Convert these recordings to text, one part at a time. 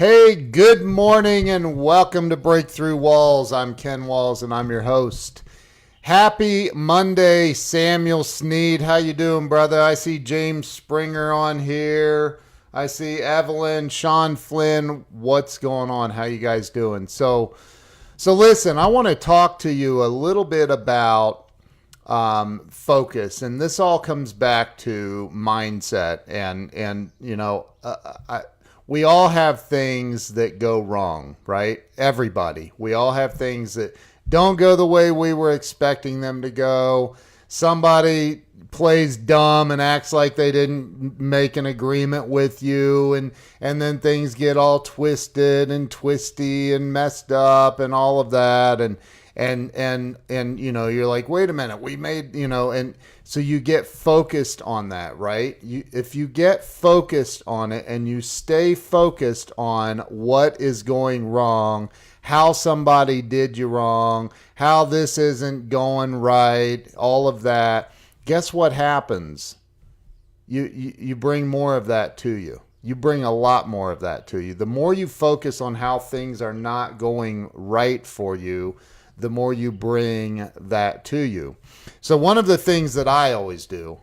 Hey, good morning and welcome to Breakthrough Walls. I'm Ken Walls and I'm your host. Happy Monday, Samuel Sneed. How you doing, brother? I see James Springer on here. I see Evelyn, Sean Flynn. What's going on? How you guys doing? So listen, I want to talk to you a little bit about focus, and this all comes back to mindset. We all have things that go wrong, right? Everybody. We all have things that don't go the way we were expecting them to go. Somebody plays dumb and acts like they didn't make an agreement with you, and then things get all twisted and twisty and messed up and all of that, and you're like, wait a minute, we made, and so you get focused on that, right? If you get focused on it and you stay focused on what is going wrong, how somebody did you wrong, how this isn't going right, all of that, guess what happens? You bring more of that to you. You bring a lot more of that to you. The more you focus on how things are not going right for you, the more you bring that to you. So one of the things that I always do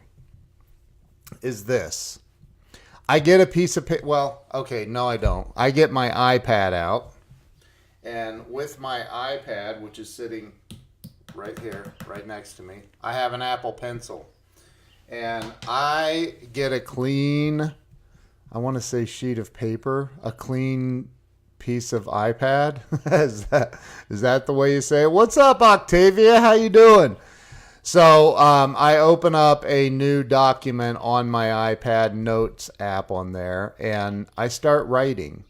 is this. I get a piece of paper. Well, okay, no, I don't. I get my iPad out. And with my iPad, which is sitting right here, right next to me, I have an Apple Pencil. And I get a clean, I want to say sheet of paper, a clean piece of iPad. is that the way you say it? What's up, Octavia? How you doing? So I open up a new document on my iPad Notes app on there, and I start writing.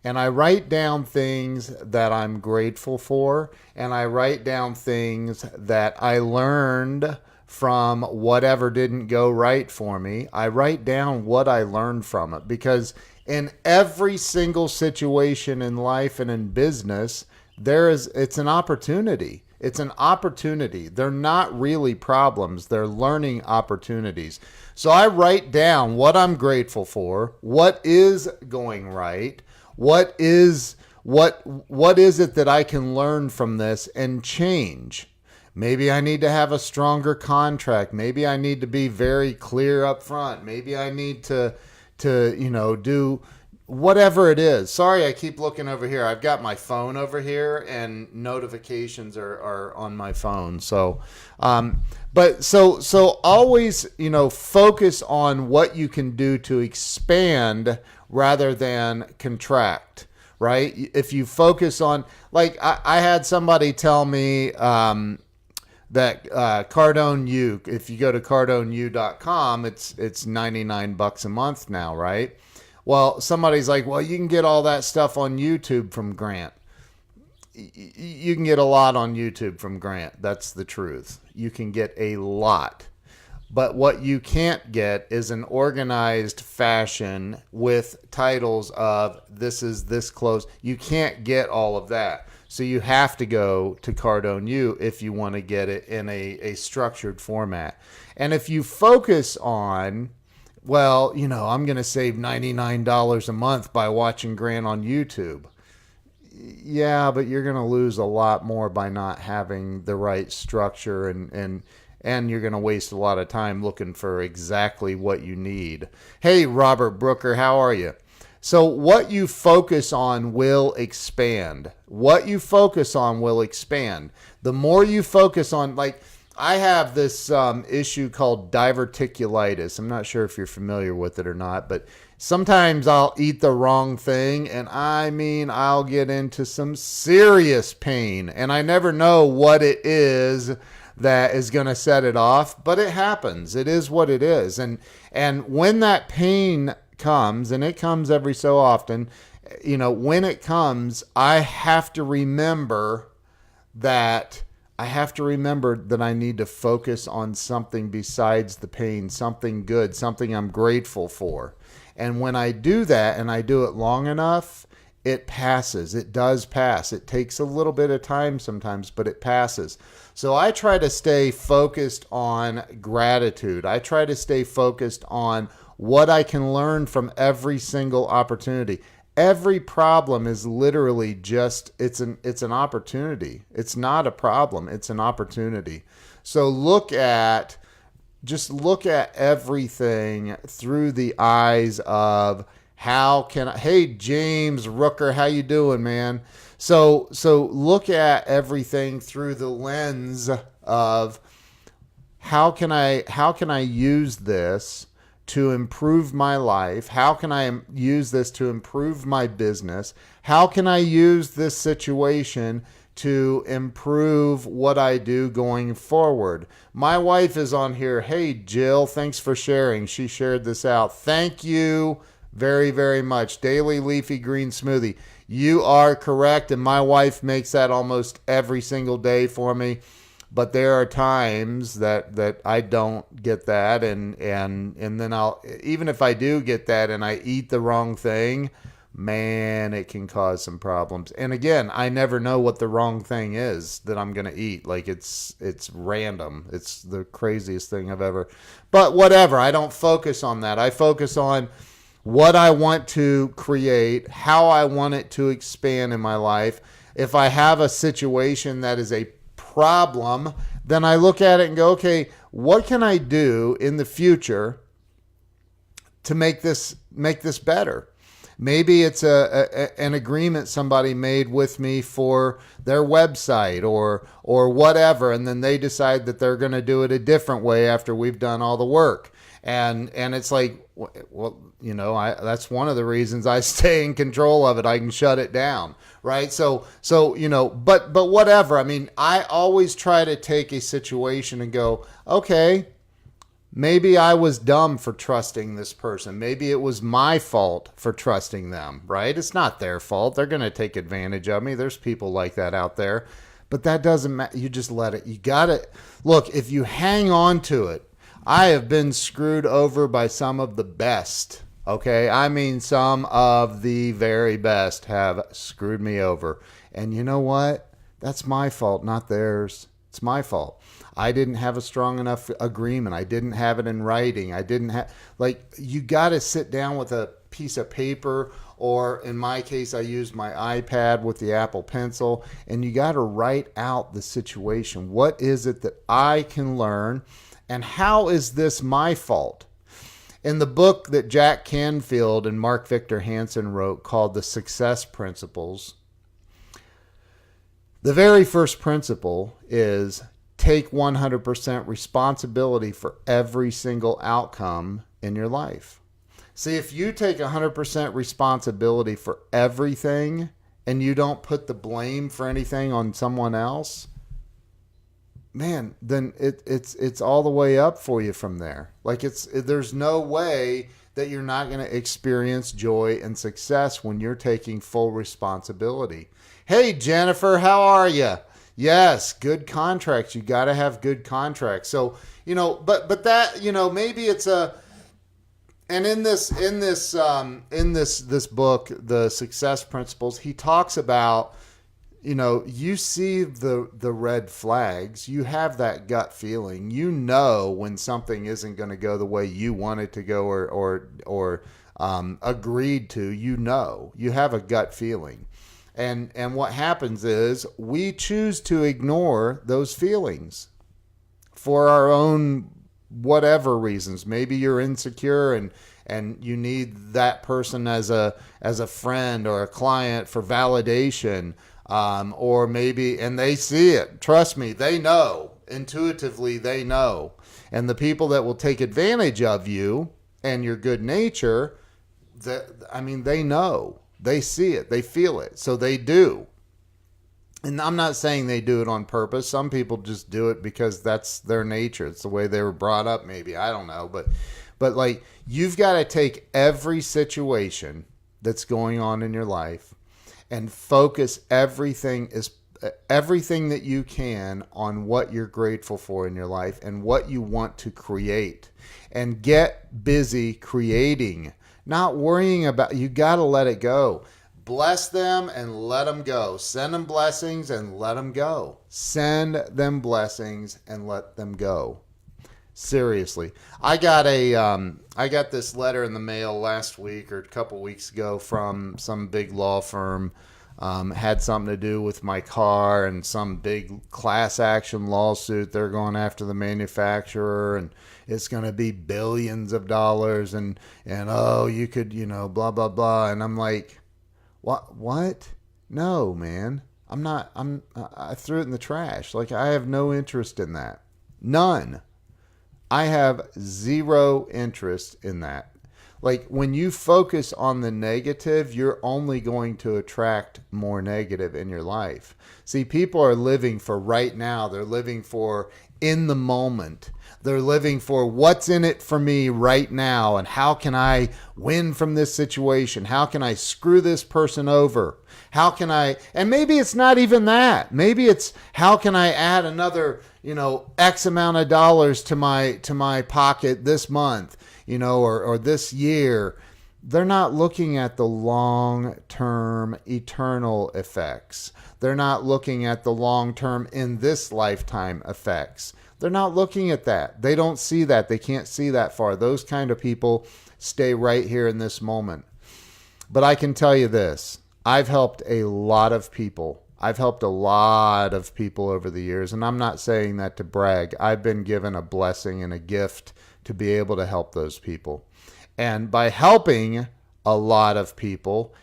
And I write down things that I'm grateful for, and I write down things that I learned from whatever didn't go right for me. I write down what I learned from it, because in every single situation in life and in business, it's an opportunity. It's an opportunity. They're not really problems. They're learning opportunities. So I write down what I'm grateful for, what is going right, what is it that I can learn from this and change. Maybe I need to have a stronger contract. Maybe I need to be very clear up front. Maybe I need to do whatever it is. Sorry, I keep looking over here. I've got my phone over here and notifications are on my phone. So always, focus on what you can do to expand rather than contract, right? If you focus on, like I had somebody tell me, that Cardone U, if you go to cardoneu.com, it's $99 a month now, right? Well, somebody's like, well, you can get all that stuff on YouTube from Grant. You can get a lot on YouTube from Grant. That's the truth. You can get a lot. But what you can't get is an organized fashion with titles of this is this close. You can't get all of that. So you have to go to Cardone U if you want to get it in a structured format. And if you focus on, well, I'm going to save $99 a month by watching Grant on YouTube. Yeah, but you're going to lose a lot more by not having the right structure, and you're going to waste a lot of time looking for exactly what you need. Hey, Robert Brooker, how are you? So what you focus on will expand. What you focus on will expand. The more you focus on, like, I have this issue called diverticulitis. I'm not sure if you're familiar with it or not, but sometimes I'll eat the wrong thing, and I'll get into some serious pain, and I never know what it is that is going to set it off, but it happens. It is what it is. And when that pain comes, and it comes every so often, when it comes, I have to remember that I need to focus on something besides the pain, something good, something I'm grateful for. And when I do that, and I do it long enough, it passes. It does pass. It takes a little bit of time sometimes, but it passes. So I try to stay focused on gratitude. I try to stay focused on what I can learn from every single opportunity. Every problem is literally just it's an opportunity. It's not a problem, it's an opportunity. So just look at everything through the eyes of how can I, hey James Rooker, how you doing, man? So look at everything through the lens of how can I use this to improve my life? How can I use this to improve my business? How can I use this situation to improve what I do going forward? My wife is on here. Hey, Jill, thanks for sharing. She shared this out. Thank you very, very much. Daily Leafy Green Smoothie. You are correct, and my wife makes that almost every single day for me. But there are times that I don't get that, and then I'll, even if I do get that and I eat the wrong thing, man, it can cause some problems. And again, I never know what the wrong thing is that I'm gonna eat. Like it's random. It's the craziest thing I've ever. But whatever. I don't focus on that. I focus on what I want to create, how I want it to expand in my life. If I have a situation that is a problem, then I look at it and go, okay, what can I do in the future to make this better? Maybe it's an agreement somebody made with me for their website or whatever, and then they decide that they're going to do it a different way after we've done all the work. And it's like, well, that's one of the reasons I stay in control of it. I can shut it down, right? So but whatever. I mean, I always try to take a situation and go, okay, maybe I was dumb for trusting this person. Maybe it was my fault for trusting them, right? It's not their fault. They're going to take advantage of me. There's people like that out there. But that doesn't matter. You just let it. You got to look, if you hang on to it. I have been screwed over by some of the best. Okay? I mean, some of the very best have screwed me over. And you know what? That's my fault, not theirs. It's my fault. I didn't have a strong enough agreement. I didn't have it in writing. I didn't have, you got to sit down with a piece of paper, or in my case, I used my iPad with the Apple Pencil, and you got to write out the situation. What is it that I can learn, and how is this my fault? In the book that Jack Canfield and Mark Victor Hansen wrote called The Success Principles, the very first principle is take 100% responsibility for every single outcome in your life. See, if you take 100% responsibility for everything and you don't put the blame for anything on someone else, man, then it's all the way up for you from there. There's no way that you're not going to experience joy and success when you're taking full responsibility. Hey, Jennifer, how are you? Yes, good contracts. You got to have good contracts. So, but that, maybe it's and in this book, The Success Principles, he talks about, you see the red flags, you have that gut feeling, when something isn't going to go the way you want it to go or agreed to, you have a gut feeling. And what happens is we choose to ignore those feelings for our own whatever reasons. Maybe you're insecure and you need that person as a friend or a client for validation, or maybe, and they see it. Trust me, they know. Intuitively, they know. And the people that will take advantage of you and your good nature, they know. They see it. They feel it. So they do. And I'm not saying they do it on purpose. Some people just do it because that's their nature. It's the way they were brought up, maybe. I don't know. But you've got to take every situation that's going on in your life and focus everything that you can on what you're grateful for in your life and what you want to create. And get busy creating. Not worrying about, you got to let it go. Bless them and let them go. Send them blessings and let them go. Send them blessings and let them go. Seriously, I got this letter in the mail last week or a couple weeks ago from some big law firm. Had something to do with my car and some big class action lawsuit. They're going after the manufacturer, and it's going to be billions of dollars. And oh, you could, blah blah blah. And I'm like, what? No, man. I'm not. I threw it in the trash. Like, I have no interest in that. None. I have zero interest in that. Like, when you focus on the negative, you're only going to attract more negative in your life. See, people are living for right now. They're living for in the moment. They're living for what's in it for me right now, and how can I win from this situation? How can I screw this person over? How can I, and maybe it's not even that. Maybe it's how can I add another, X amount of dollars to my pocket this month, or this year. They're not looking at the long-term eternal effects. They're not looking at the long-term in this lifetime effects. They're not looking at that. They don't see that. They can't see that far. Those kind of people stay right here in this moment. But I can tell you this. I've helped a lot of people. I've helped a lot of people over the years, and I'm not saying that to brag. I've been given a blessing and a gift to be able to help those people. And by helping a lot of people,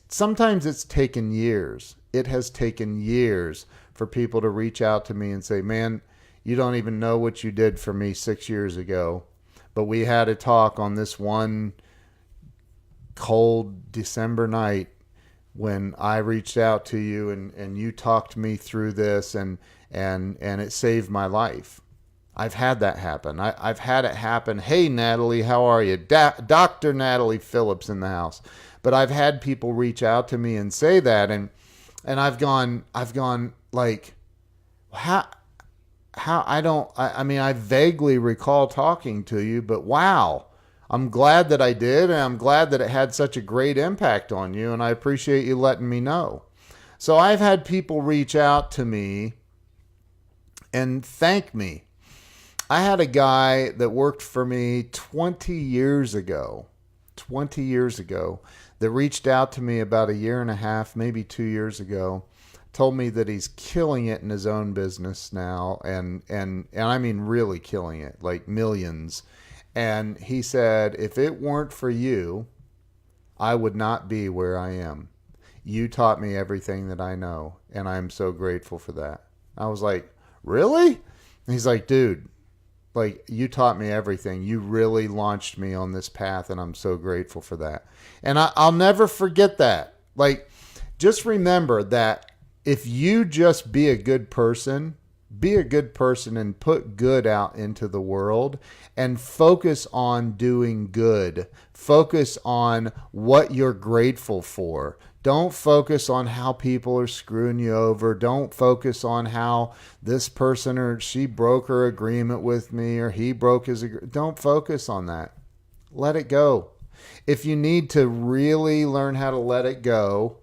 sometimes it's taken years. It has taken years for people to reach out to me and say, man, you don't even know what you did for me 6 years ago. But we had a talk on this one cold December night when I reached out to you and you talked me through this and it saved my life. I've had that happen. I've had it happen. Hey, Natalie, how are you? Dr. Natalie Phillips in the house. But I've had people reach out to me and say that, and I've gone like, I vaguely recall talking to you, but wow, I'm glad that I did, and I'm glad that it had such a great impact on you, and I appreciate you letting me know. So I've had people reach out to me and thank me. I had a guy that worked for me 20 years ago, that reached out to me about a year and a half, maybe 2 years ago, told me that he's killing it in his own business now, and I mean really killing it, like millions. And he said, if it weren't for you, I would not be where I am. You taught me everything that I know, and I'm so grateful for that. I was like, really? And he's like, dude, like, you taught me everything. You really launched me on this path, and I'm so grateful for that. And I'll never forget that. Like, just remember that if you just be a good person and put good out into the world and focus on doing good. Focus on what you're grateful for. Don't focus on how people are screwing you over. Don't focus on how this person or she broke her agreement with me or he broke his agreement. Don't focus on that. Let it go. If you need to really learn how to let it go,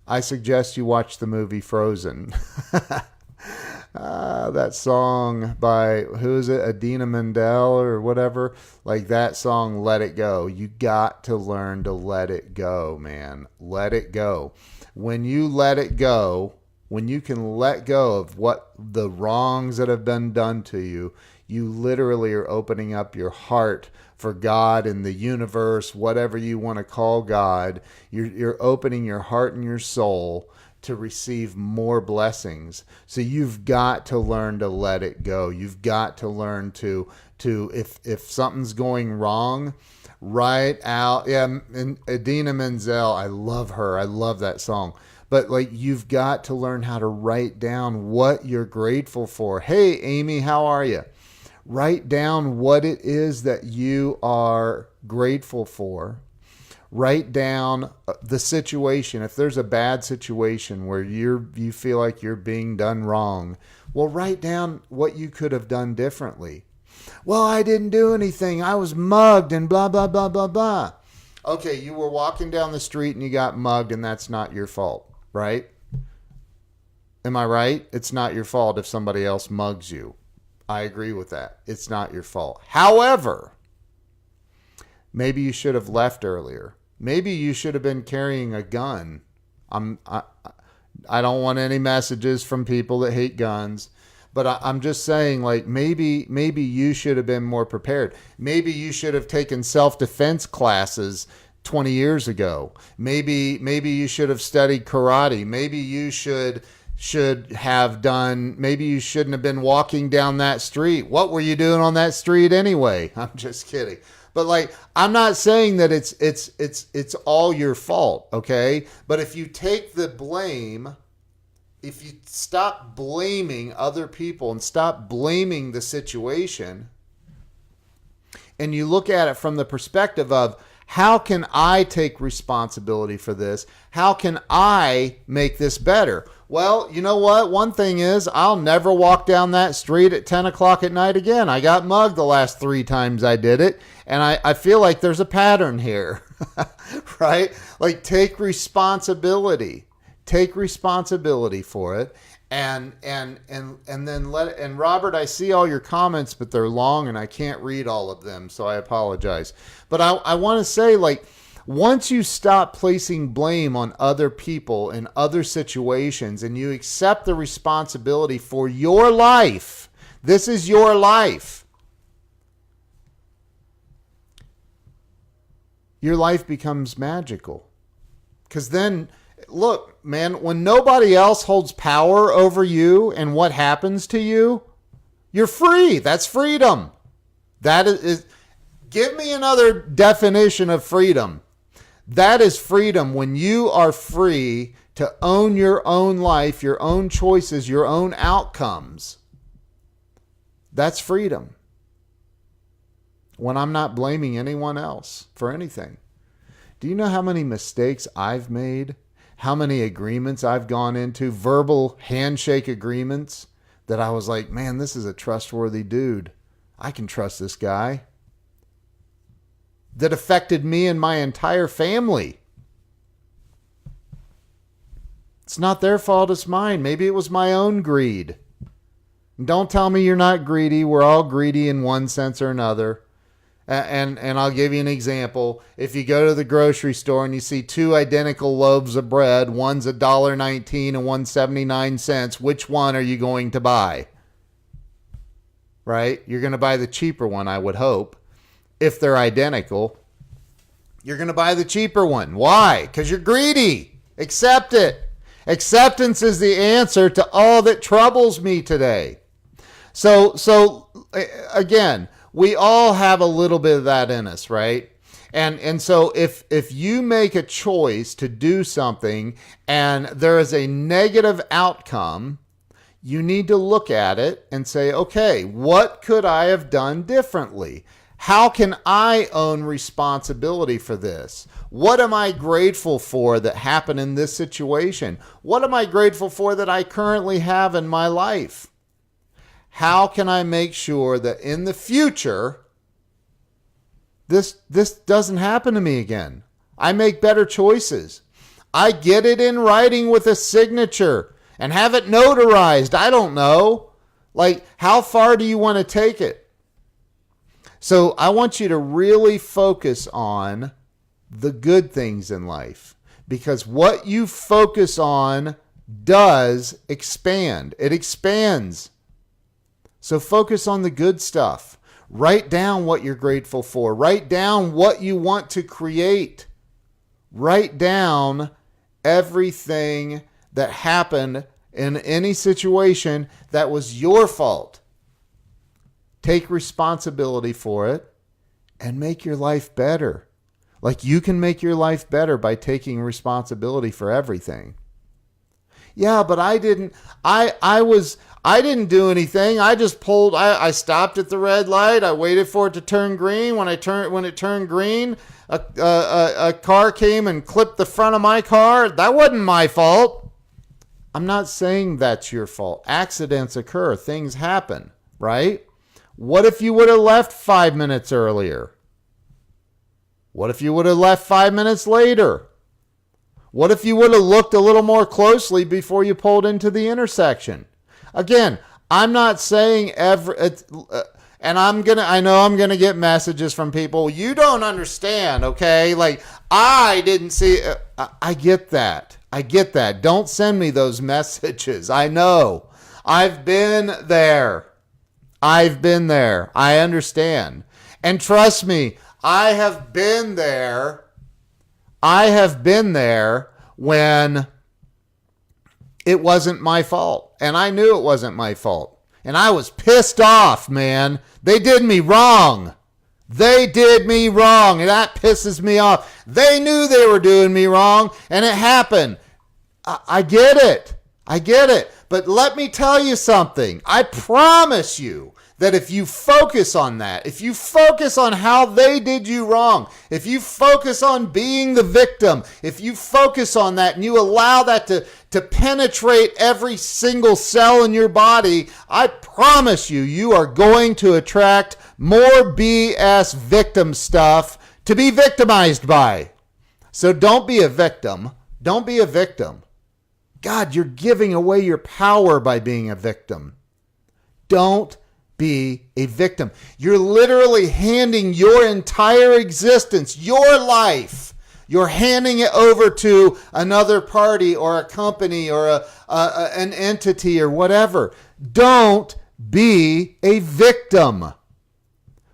I suggest you watch the movie Frozen. That song by, who is it, Adina Menzel or whatever, like that song, Let It Go. You got to learn to let it go, man. Let it go. When you let it go, when you can let go of what the wrongs that have been done to you, you literally are opening up your heart for God and the universe, whatever you want to call God. You're opening your heart and your soul to receive more blessings. So you've got to learn to let it go. You've got to learn to if something's going wrong, write out. Yeah, and Adina Menzel, I love her. I love that song. But like, you've got to learn how to write down what you're grateful for. Hey, Amy, how are you? Write down what it is that you are grateful for. Write down the situation. If there's a bad situation where you feel like you're being done wrong, well, write down what you could have done differently. Well, I didn't do anything. I was mugged and blah, blah, blah, blah, blah. Okay, you were walking down the street and you got mugged, and that's not your fault, right? Am I right? It's not your fault if somebody else mugs you. I agree with that. It's not your fault. However, maybe you should have left earlier. Maybe you should have been carrying a gun. I don't want any messages from people that hate guns, but I'm just saying, like, maybe you should have been more prepared. Maybe you should have taken self-defense classes 20 years ago. Maybe you should have studied karate. Maybe you should have done, maybe you shouldn't have been walking down that street. What were you doing on that street anyway? I'm just kidding. But like, I'm not saying that it's all your fault, okay? But if you take the blame, if you stop blaming other people and stop blaming the situation, and you look at it from the perspective of, how can I take responsibility for this? How can I make this better? Well, you know what? One thing is, I'll never walk down that street at 10 o'clock at night again. I got mugged the last 3 times I did it. And I feel like there's a pattern here, right? Like, take responsibility. Take responsibility for it. And then let it, and Robert, I see all your comments, but they're long and I can't read all of them, so I apologize. But I want to say, like, once you stop placing blame on other people in other situations and you accept the responsibility for your life, this is your life, your life becomes magical. Because then, look, man, when nobody else holds power over you and what happens to you, you're free. That's freedom. That is, give me another definition of freedom. That is freedom, when you are free to own your own life, your own choices, your own outcomes. That's freedom. When I'm not blaming anyone else for anything. Do you know how many mistakes I've made? How many agreements I've gone into, verbal handshake agreements, that I was like, man, this is a trustworthy dude. I can trust this guy. That affected me and my entire family. It's not their fault, it's mine. Maybe it was my own greed. Don't tell me you're not greedy. We're all greedy in one sense or another. And I'll give you an example. If you go to the grocery store and you see 2 identical loaves of bread, one's $1.19 and one's 79 cents, which one are you going to buy? Right? You're going to buy the cheaper one, I would hope. If they're identical, you're going to buy the cheaper one. Why? Because you're greedy. Accept it. Acceptance is the answer to all that troubles me today. So again, we all have a little bit of that in us, right? And so if you make a choice to do something and there is a negative outcome, you need to look at it and say, okay, what could I have done differently? How can I own responsibility for this? What am I grateful for that happened in this situation? What am I grateful for that I currently have in my life? How can I make sure that in the future, this doesn't happen to me again? I make better choices. I get it in writing with a signature and have it notarized. I don't know. Like, how far do you want to take it? So I want you to really focus on the good things in life, because what you focus on does expand. It expands. So focus on the good stuff. Write down what you're grateful for. Write down what you want to create. Write down everything that happened in any situation that was your fault. Take responsibility for it and make your life better. Like, you can make your life better by taking responsibility for everything. Yeah, but I didn't do anything. I just pulled, I stopped at the red light. I waited for it to turn green. When it turned green, a car came and clipped the front of my car. That wasn't my fault. I'm not saying that's your fault. Accidents occur. Things happen, right? What if you would have left 5 minutes earlier? What if you would have left 5 minutes later? What if you would have looked a little more closely before you pulled into the intersection? Again, I'm not saying and I know I'm gonna get messages from people. You don't understand, okay? Like, I didn't see. I get that. I get that. Don't send me those messages. I know. I've been there. I've been there. I understand. And trust me, I have been there. I have been there when it wasn't my fault. And I knew it wasn't my fault. And I was pissed off, man. They did me wrong. They did me wrong. And that pisses me off. They knew they were doing me wrong. And it happened. I get it. I get it. But let me tell you something. I promise you that if you focus on that, if you focus on how they did you wrong, if you focus on being the victim, if you focus on that and you allow that to penetrate every single cell in your body, I promise you, you are going to attract more BS victim stuff to be victimized by. So don't be a victim. Don't be a victim. God, you're giving away your power by being a victim. Don't be a victim. You're literally handing your entire existence, your life, you're handing it over to another party or a company or an entity or whatever. Don't be a victim.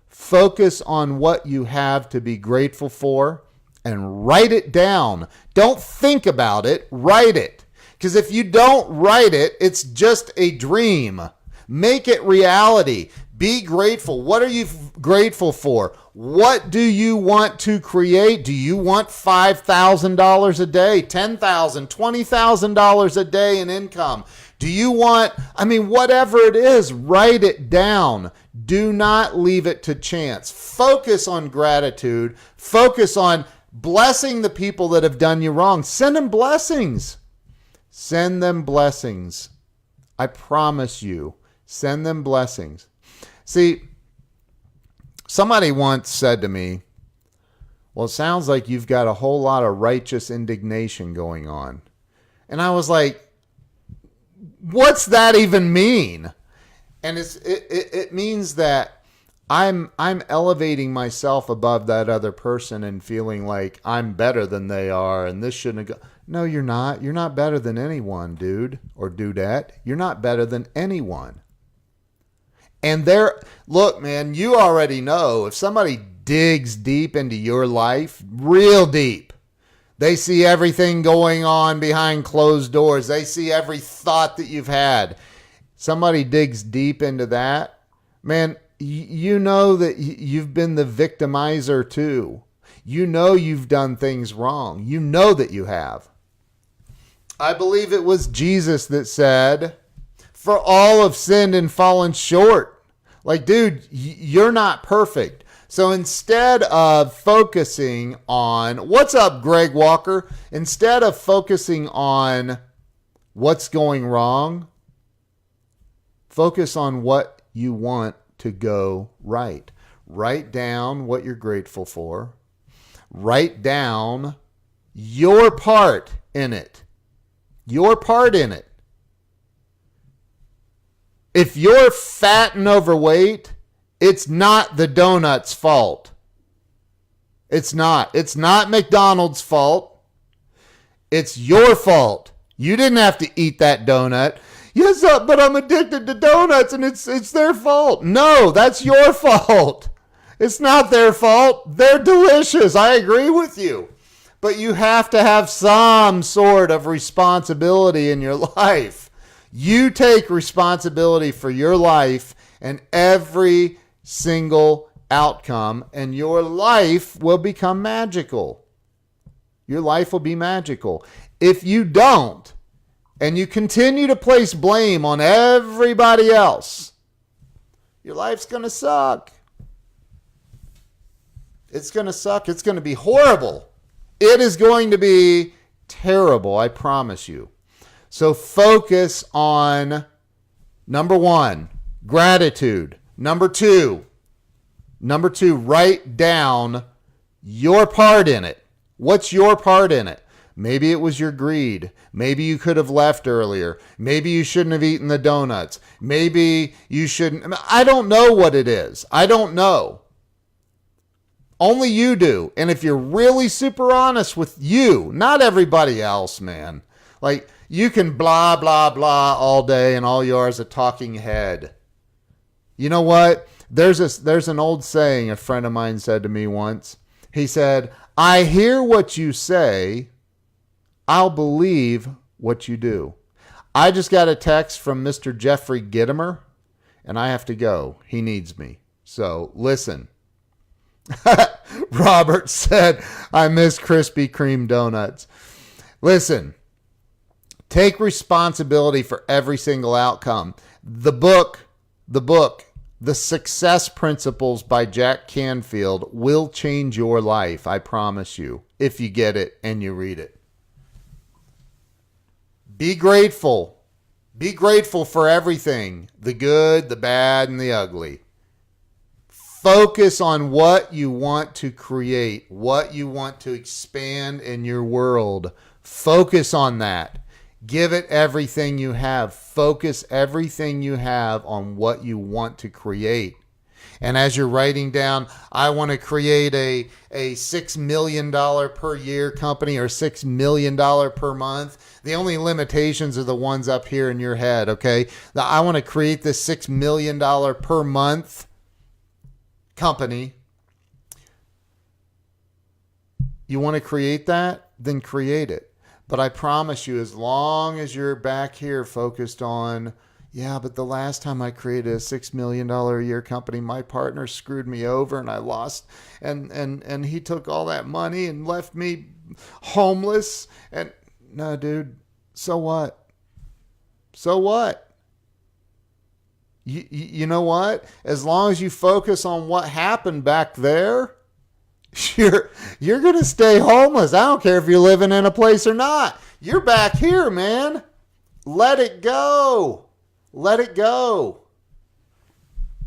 Focus on what you have to be grateful for and write it down. Don't think about it, write it. Because if you don't write it, it's just a dream. Make it reality. Be grateful. What are you grateful for? What do you want to create? Do you want $5,000 a day, $10,000, $20,000 a day in income? Do you want, whatever it is, write it down. Do not leave it to chance. Focus on gratitude. Focus on blessing the people that have done you wrong. Send them blessings. Send them blessings. I promise you. Send them blessings. See, somebody once said to me, well, it sounds like you've got a whole lot of righteous indignation going on. And I was like, what's that even mean? And it means that I'm elevating myself above that other person and feeling like I'm better than they are and this shouldn't have gone. No, you're not. You're not better than anyone, dude or dudette. You're not better than anyone. And look, man, you already know if somebody digs deep into your life, real deep, they see everything going on behind closed doors. They see every thought that you've had. Somebody digs deep into that, man, you know that you've been the victimizer too. You know you've done things wrong. You know that you have. I believe it was Jesus that said, for all have sinned and fallen short. Like, dude, you're not perfect. So instead of focusing on, what's up, Greg Walker? Instead of focusing on what's going wrong, focus on what you want to go right. Write down what you're grateful for. Write down your part in it. Your part in it. If you're fat and overweight, it's not the donut's fault. It's not. It's not McDonald's fault. It's your fault. You didn't have to eat that donut. Yes, but I'm addicted to donuts and it's their fault. No, that's your fault. It's not their fault. They're delicious. I agree with you. But you have to have some sort of responsibility in your life. You take responsibility for your life and every single outcome, and your life will become magical. Your life will be magical. If you don't, and you continue to place blame on everybody else, your life's going to suck. It's going to suck. It's going to be horrible. It is going to be terrible, I promise you. So focus on, number one, gratitude. Number two, write down your part in it. What's your part in it? Maybe it was your greed. Maybe you could have left earlier. Maybe you shouldn't have eaten the donuts. Maybe you shouldn't. I don't know what it is. I don't know. Only you do. And if you're really super honest with you, not everybody else, man. Like, you can blah, blah, blah all day and all yours a talking head. You know what? There's an old saying a friend of mine said to me once. He said, I hear what you say. I'll believe what you do. I just got a text from Mr. Jeffrey Gitomer, and I have to go. He needs me. So listen. Robert said, I miss Krispy Kreme donuts. Listen, take responsibility for every single outcome. The book, The Success Principles by Jack Canfield will change your life, I promise you, if you get it and you read it. Be grateful. Be grateful for everything, the good, the bad, and the ugly. Focus on what you want to create, what you want to expand in your world. Focus on that. Give it everything you have. Focus everything you have on what you want to create. And as you're writing down, I want to create a $6 million per year company or $6 million per month. The only limitations are the ones up here in your head, okay? I want to create this $6 million per month company. You want to create that? Then create it. But I promise you, as long as you're back here focused on, yeah, but the last time I created a $6 million a year company, my partner screwed me over and I lost, and he took all that money and left me homeless. And no, dude, so what? So what? You know what? As long as you focus on what happened back there, you're going to stay homeless. I don't care if you're living in a place or not. You're back here, man. Let it go. Let it go.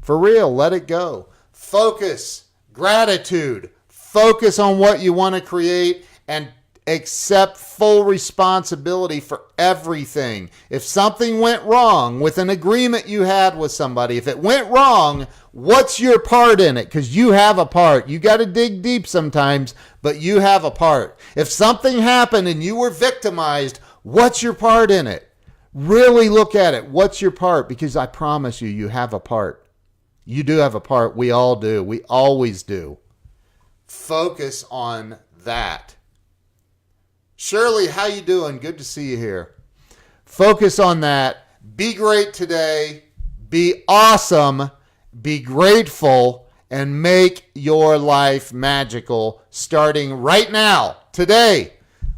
For real, let it go. Focus. Gratitude. Focus on what you want to create and accept full responsibility for everything. If something went wrong with an agreement you had with somebody, if it went wrong, what's your part in it? Because you have a part. You got to dig deep sometimes, but you have a part. If something happened and you were victimized, what's your part in it? Really look at it. What's your part? Because I promise you, you have a part. You do have a part. We all do. We always do. Focus on that. Shirley, how you doing? Good to see you here. Focus on that. Be great today. Be awesome. Be grateful. And make your life magical starting right now, today.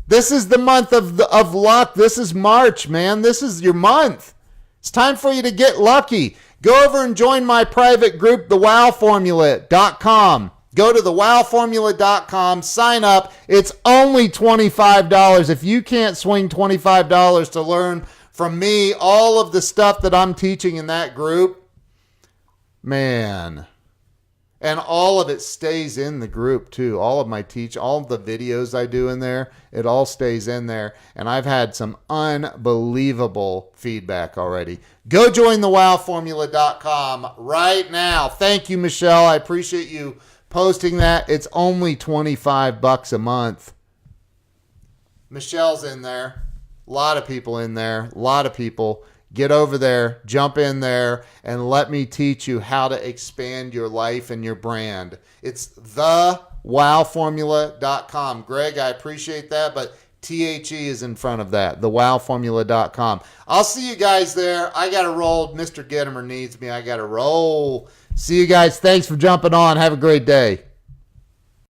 This is the month of luck. This is March, man. This is your month. It's time for you to get lucky. Go over and join my private group, thewowformula.com. Go to thewowformula.com, sign up. It's only $25. If you can't swing $25 to learn from me all of the stuff that I'm teaching in that group, man. And all of it stays in the group too. All of all of the videos I do in there, it all stays in there. And I've had some unbelievable feedback already. Go join thewowformula.com right now. Thank you, Michelle. I appreciate you posting that. It's only $25 a month. Michelle's in there. A lot of people in there. A lot of people. Get over there, jump in there, and let me teach you how to expand your life and your brand. It's thewowformula.com. Greg, I appreciate that, but THE is in front of that, thewowformula.com. I'll see you guys there. I got to roll. Mr. Gitomer needs me. I got to roll. See you guys. Thanks for jumping on. Have a great day.